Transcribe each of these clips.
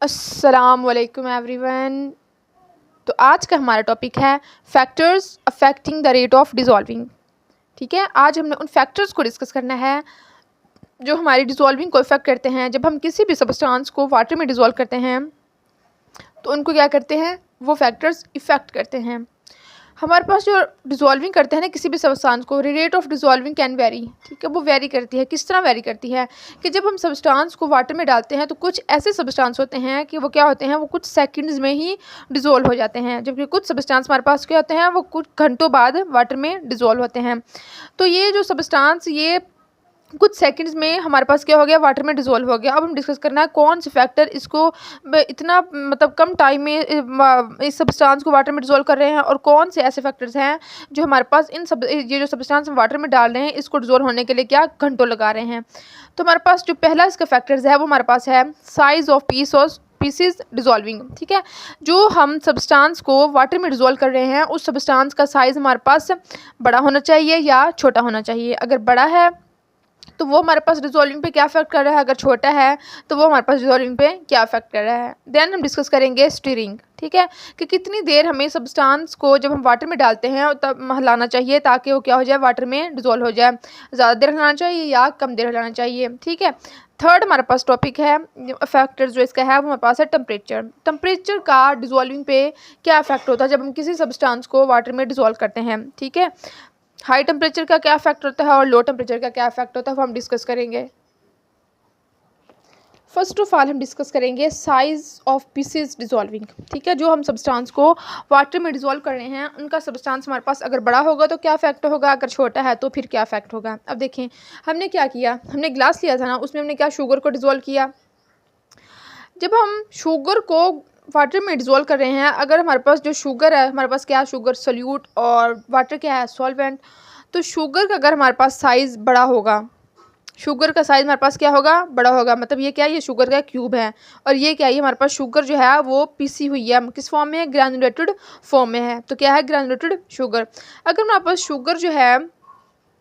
अस्सलाम वालेकुम एवरीवन। तो आज का हमारा टॉपिक है factors affecting the rate of dissolving. ठीक है, आज हमने उन फैक्टर्स को डिस्कस करना है जो हमारी डिज़ोल्विंग को इफ़ेक्ट करते हैं। जब हम किसी भी सब्सटेंस को वाटर में डिज़ोल्व करते हैं तो उनको क्या करते हैं, वो फैक्टर्स इफ़ेक्ट करते हैं। हमारे पास जो डिज़ोल्विंग करते हैं ना किसी भी सब्सटेंस को, रेट ऑफ डिज़ोल्विंग कैन वेरी। ठीक है, वो वेरी करती है। किस तरह वेरी करती है कि जब हम सब्सटेंस को वाटर में डालते हैं तो कुछ ऐसे सब्सटेंस होते हैं कि वो क्या होते हैं, वो कुछ सेकंड्स में ही डिज़ोल्व हो जाते हैं, जबकि कुछ सब्सटेंस हमारे पास क्या होते हैं, वो कुछ घंटों बाद वाटर में डिज़ोल्व होते हैं। तो ये जो सब्सटेंस ये कुछ सेकंड्स में हमारे पास क्या हो गया, वाटर में डिज़ोल्व हो गया। अब हम डिस्कस करना है कौन से फैक्टर इसको इतना मतलब कम टाइम में इस सब्सटेंस को वाटर में डिज़ोल्व कर रहे हैं, और कौन से ऐसे फैक्टर्स हैं जो हमारे पास ये जो सब्सटेंस हम वाटर में डाल रहे हैं इसको डिज़ोल्व होने के लिए क्या घंटों लगा रहे हैं। तो हमारे पास जो पहला इसका फैक्टर्स है वो हमारे पास है साइज़ ऑफ पीस और पीसीज डिज़ोल्विंग। ठीक है, जो हम सब्सटेंस को वाटर में डिज़ोल्व कर रहे हैं उस सब्सटेंस का साइज़ हमारे पास बड़ा होना चाहिए या छोटा होना चाहिए। अगर बड़ा है तो वो हमारे पास डिज़ोल्विंग पे क्या इफेक्ट कर रहा है, अगर छोटा है तो वो हमारे पास डिज़ोल्विंग पे क्या इफेक्ट कर रहा है। देन हम डिस्कस करेंगे स्टीरिंग। ठीक है, कि कितनी देर हमें सब्सटेंस को जब हम वाटर में डालते हैं तब हिलाना चाहिए ताकि वो क्या हो जाए, वाटर में डिज़ोल्व हो जाए। ज़्यादा देर हिलाना चाहिए या कम देर हिलाना चाहिए। ठीक है, थर्ड हमारे पास टॉपिक है फैक्टर्स जो इसका है वो हमारे पास है टेम्परेचर। टेम्परेचर का डिज़ोल्विंग पे क्या इफेक्ट होता है जब हम किसी सब्सटेंस को वाटर में डिज़ोल्व करते हैं। ठीक है, हाई टेम्परेचर का क्या इफेक्ट होता है और लो टेम्परेचर का क्या इफेक्ट होता है वो हम डिस्कस करेंगे। फर्स्ट ऑफ ऑल हम डिस्कस करेंगे साइज ऑफ पीसेस डिज़ोल्विंग। ठीक है, जो हम सब्सटेंस को वाटर में डिज़ोल्व कर रहे हैं उनका सब्सटेंस हमारे पास अगर बड़ा होगा तो क्या इफेक्ट होगा, अगर छोटा है तो फिर क्या इफेक्ट होगा। अब देखें हमने क्या किया, हमने ग्लास लिया था ना, उसमें हमने क्या शुगर को डिज़ोल्व किया। जब हम शुगर को वाटर में डिज़ोल्व कर रहे हैं, अगर हमारे पास जो शुगर है, हमारे पास क्या है, शुगर सॉल्यूट और वाटर क्या है, सॉल्वेंट। तो शुगर का अगर हमारे पास साइज़ बड़ा होगा, शुगर का साइज़ हमारे पास क्या होगा, बड़ा होगा। मतलब ये क्या है, ये शुगर का क्यूब है, और ये क्या है, हमारे पास शुगर जो है वो पीसी हुई है, किस फॉर्म में है, ग्रैनुलेटेड फॉर्म में है। तो क्या है, ग्रैनुलेटेड शुगर। अगर हमारे पास शुगर जो है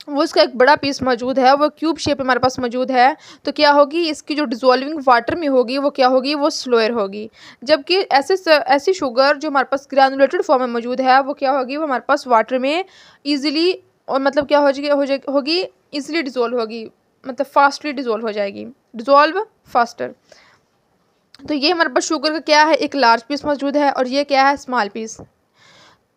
वो इसका एक बड़ा पीस मौजूद है, वो क्यूब शेप हमारे पास मौजूद है, तो क्या होगी, इसकी जो डिज़ोल्विंग वाटर में होगी वो क्या होगी, वो स्लोअर होगी। जबकि ऐसी शुगर जो हमारे पास ग्रैनुलेटेड फॉर्म में मौजूद है वो क्या होगी, वो हमारे पास वाटर में ईजिली और मतलब क्या होगी ईजिली डिज़ोल्व होगी, मतलब फास्टली डिज़ोल्व हो जाएगी, डिज़ोल्व फास्टर। तो ये हमारे पास शुगर का क्या है, एक लार्ज पीस मौजूद है, और ये क्या है, स्मॉल पीस।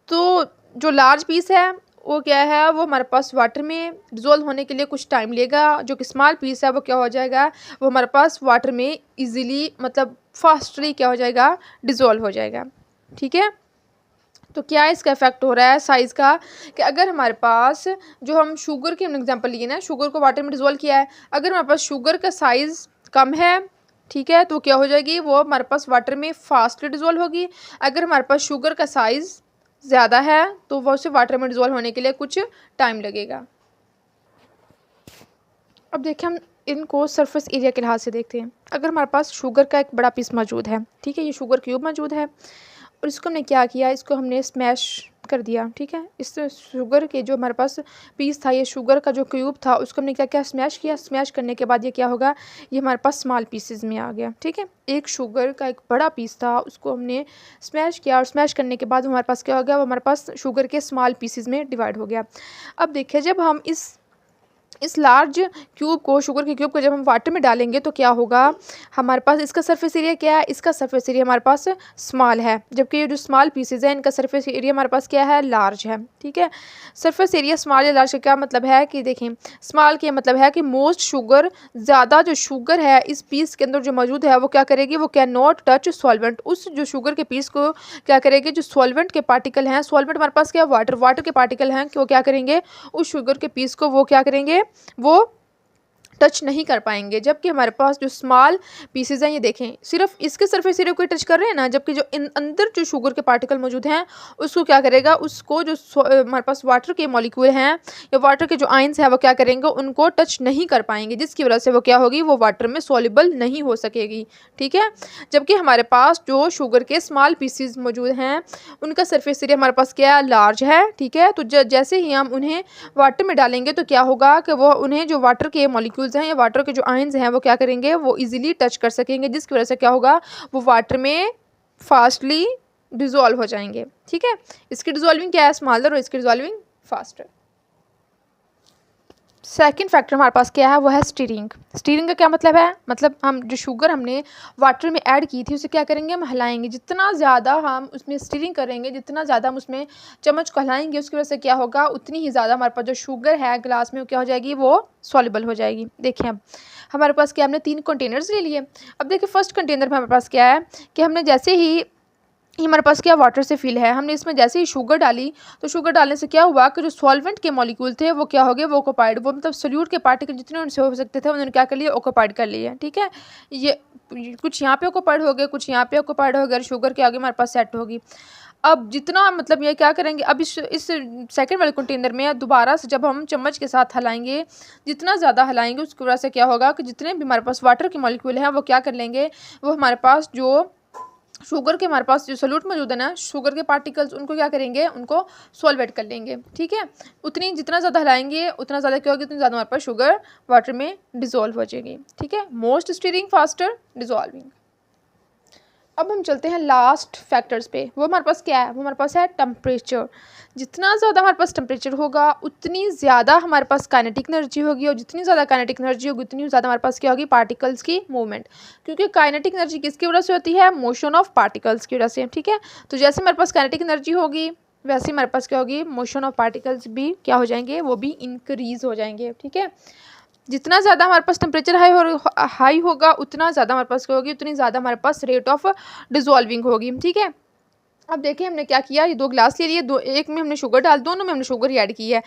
तो जो लार्ज पीस है वो क्या है, वो हमारे पास वाटर में डिज़ोल्व होने के लिए कुछ टाइम लेगा। जो कि स्मॉल पीस है वो क्या हो जाएगा, वो हमारे पास वाटर में इजीली मतलब फास्टली क्या हो जाएगा, डिज़ोल्व हो जाएगा। ठीक है, तो क्या इसका इफेक्ट हो रहा है साइज़ का, कि अगर हमारे पास जो हम शुगर की एग्जांपल लिए ना, शुगर को वाटर में डिज़ोल्व किया है, अगर हमारे पास शुगर का साइज़ कम है, ठीक है, तो क्या हो जाएगी, वो हमारे पास वाटर में फास्टली डिज़ोल्व होगी। अगर हमारे पास शुगर का साइज़ ज़्यादा है तो वो उसे वाटर में डिज़ोल्व होने के लिए कुछ टाइम लगेगा। अब देखिए हम इनको सरफेस एरिया के लिहाज से देखते हैं। अगर हमारे पास शुगर का एक बड़ा पीस मौजूद है, ठीक है, ये शुगर क्यूब मौजूद है, और इसको हमने क्या किया, इसको हमने स्मैश कर दिया। ठीक है, इस शुगर के जो हमारे पास पीस था, ये शुगर का जो क्यूब था उसको हमने क्या किया, स्मैश किया। स्मैश करने के बाद ये क्या होगा, ये हमारे पास स्मॉल पीसेस में आ गया। ठीक है, एक शुगर का एक बड़ा पीस था उसको हमने स्मैश किया, और स्मैश करने के बाद हमारे पास क्या हो गया, वो हमारे पास शुगर के स्मॉल पीसेस में डिवाइड हो गया। अब देखिए जब हम इस लार्ज क्यूब को, शुगर के क्यूब को जब हम वाटर में डालेंगे तो क्या होगा, हमारे पास इसका सरफेस एरिया क्या है, इसका सरफेस एरिया हमारे पास स्मॉल है, जबकि ये जो स्मॉल पीसेज हैं इनका सरफेस एरिया हमारे पास क्या है, लार्ज है। ठीक है, सरफेस एरिया स्मॉल या लार्ज का क्या मतलब है कि देखें, स्मॉल के मतलब है कि मोस्ट शुगर, ज़्यादा जो शुगर है इस पीस के अंदर जो मौजूद है वो क्या करेगी, वो कैन नॉट टच सॉल्वेंट। उस जो शुगर के पीस को क्या करेगी, जो सॉल्वेंट के पार्टिकल हैं, सॉल्वेंट हमारे पास क्या, वाटर के पार्टिकल हैं, कि वो क्या करेंगे, उस शुगर के पीस को वो क्या करेंगे, वो टच नहीं कर पाएंगे। जबकि हमारे पास जो स्मॉल पीसेज हैं, ये देखें सिर्फ इसके सरफेस एरिया को टच कर रहे हैं ना, जबकि जो अंदर जो शुगर के पार्टिकल मौजूद हैं उसको क्या करेगा, उसको जो हमारे पास वाटर के मॉलिक्यूल हैं या वाटर के जो आयंस हैं वो क्या करेंगे, उनको टच नहीं कर पाएंगे, जिसकी वजह से वो क्या होगी, वो वाटर में सॉल्युबल नहीं हो सकेगी। ठीक है, जबकि हमारे पास जो शुगर के स्मॉल पीसेज मौजूद हैं उनका सरफेस एरिया हमारे पास क्या, लार्ज है। ठीक है, तो जैसे ही हम उन्हें वाटर में डालेंगे तो क्या होगा कि वो उन्हें जो वाटर के मॉलिक्यूल्स मॉलिक्यूल्स हैं या वाटर के जो आयन्स हैं वो क्या करेंगे, वो इजीली टच कर सकेंगे, जिसकी वजह से क्या होगा, वो वाटर में फास्टली डिजोल्व हो जाएंगे। ठीक है, इसकी डिजोल्विंग क्या है, स्मॉलर, और इसकी डिजोल्विंग फास्टर। सेकंड फैक्टर हमारे पास क्या है, वो है स्टीरिंग। स्टीरिंग का क्या मतलब है, मतलब हम जो शुगर हमने वाटर में ऐड की थी उसे क्या करेंगे, हम हिलाएंगे। जितना ज़्यादा हम उसमें स्टीरिंग करेंगे, जितना ज़्यादा हम उसमें चम्मच को हिलाएंगे, उसकी वजह से क्या होगा, उतनी ही ज़्यादा हमारे पास जो शुगर है ग्लास में वो क्या हो जाएगी, वो सॉल्युबल हो जाएगी। देखिए अब हमारे पास क्या, हमने 3 कंटेनर्स ले लिए। अब देखिए फर्स्ट कंटेनर में हमारे पास क्या है कि हमने जैसे ही हमारे पास क्या वाटर से फिल है, हमने इसमें जैसे ही शुगर डाली तो शुगर डालने से क्या हुआ कि जो सॉल्वेंट के मॉलिक्यूल थे वो क्या हो गए, वो ऑक्यूपाइड, वो मतलब सोल्यूट के पार्टिकल जितने उनसे हो सकते थे उन्होंने क्या कर लिया, ऑक्यूपाइड कर लिए। ठीक है, ये कुछ यहाँ पे ऑक्यूपाइड हो गए, कुछ यहाँ पे ऑक्यूपाइड हो गए, शुगर के आगे हमारे पास सेट होगी। अब जितना मतलब ये क्या करेंगे, अब इस सेकंड वाले कंटेनर में दोबारा से जब हम चम्मच के साथ हिलाएंगे, जितना ज़्यादा हिलाएंगे उसकी वजह से क्या होगा कि जितने भी हमारे पास वाटर के मॉलिक्यूल हैं वो क्या कर लेंगे, वो हमारे पास जो शुगर के हमारे पास जो सोल्यूट मौजूद है ना, शुगर के पार्टिकल्स, उनको क्या करेंगे, उनको सॉल्वेट कर लेंगे। ठीक है, उतनी जितना ज़्यादा हिलाएंगे उतना ज़्यादा क्या होगी, उतनी ज़्यादा हमारे पास शुगर वाटर में डिजोल्व हो जाएगी। ठीक है, मोस्ट स्टीरिंग, फास्टर, डिजोल्विंग। अब हम चलते हैं लास्ट फैक्टर्स पे। वो हमारे पास क्या है, वो हमारे पास है टेम्परेचर। जितना ज़्यादा हमारे पास टेम्परेचर होगा उतनी ज़्यादा हमारे पास काइनेटिक एनर्जी होगी, और जितनी ज़्यादा काइनेटिक एनर्जी होगी उतनी ज़्यादा हमारे पास क्या होगी, पार्टिकल्स की मूवमेंट। क्योंकि काइनेटिक एनर्जी किसकी वजह से होती है, मोशन ऑफ पार्टिकल्स की वजह से। ठीक है, तो जैसे हमारे पास काइनेटिक एनर्जी होगी वैसे हमारे पास क्या होगी, मोशन ऑफ पार्टिकल्स भी क्या हो जाएंगे, वो भी इंक्रीज हो जाएंगे। ठीक है, जितना ज़्यादा हमारे पास टेम्परेचर हाई होगा उतना ज़्यादा हमारे पास क्या होगी, उतनी ज़्यादा हमारे पास रेट ऑफ डिजोल्विंग होगी। ठीक है, अब देखिए हमने क्या किया, ये 2 ग्लास ले लिए, दो एक में हमने शुगर डाल, दोनों में हमने शुगर ही ऐड की है।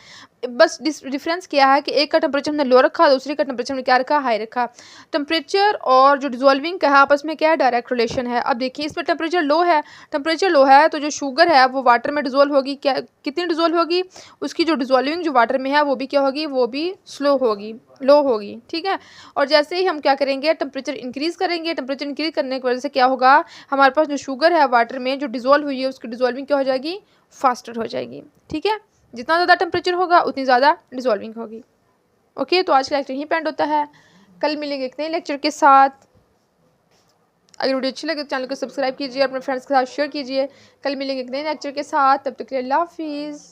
बस डिफरेंस क्या है कि एक का टेम्परेचर हमने लो रखा, दूसरे का टेम्परेचर हमने क्या रखा, हाई रखा। टेम्परेचर और जो डिजोल्विंग का है आपस में क्या है, डायरेक्ट रिलेशन है। अब देखिए इसमें टेम्परेचर लो है तो जो शुगर है वो वाटर में डिजोल्व होगी, क्या कितनी डिजोल्व होगी, उसकी जो डिजोल्विंग जो वाटर में है वो भी क्या होगी, वो भी स्लो होगी, लो होगी। ठीक है, और जैसे ही हम क्या करेंगे, टेम्परेचर इंक्रीज़ करेंगे, टेम्परेचर इंक्रीज करने की वजह से क्या होगा, हमारे पास जो शुगर है वाटर में जो डिजोल्व हुई है उसकी डिजोल्विंग क्या हो जाएगी, फास्टर हो जाएगी। ठीक है, जितना ज़्यादा टेम्परेचर होगा उतनी ज़्यादा डिजोल्विंग होगी। ओके, तो आज का लेक्चर यहीं पे एंड होता है। कल मिलेंगे एक नए लेक्चर के साथ। अगर वीडियो अच्छी लगे तो चैनल को सब्सक्राइब कीजिए, अपने फ्रेंड्स के साथ शेयर कीजिए। कल मिलेंगे एक नए लेक्चर के साथ, तब तक के लिए अल्लाह हाफिज़।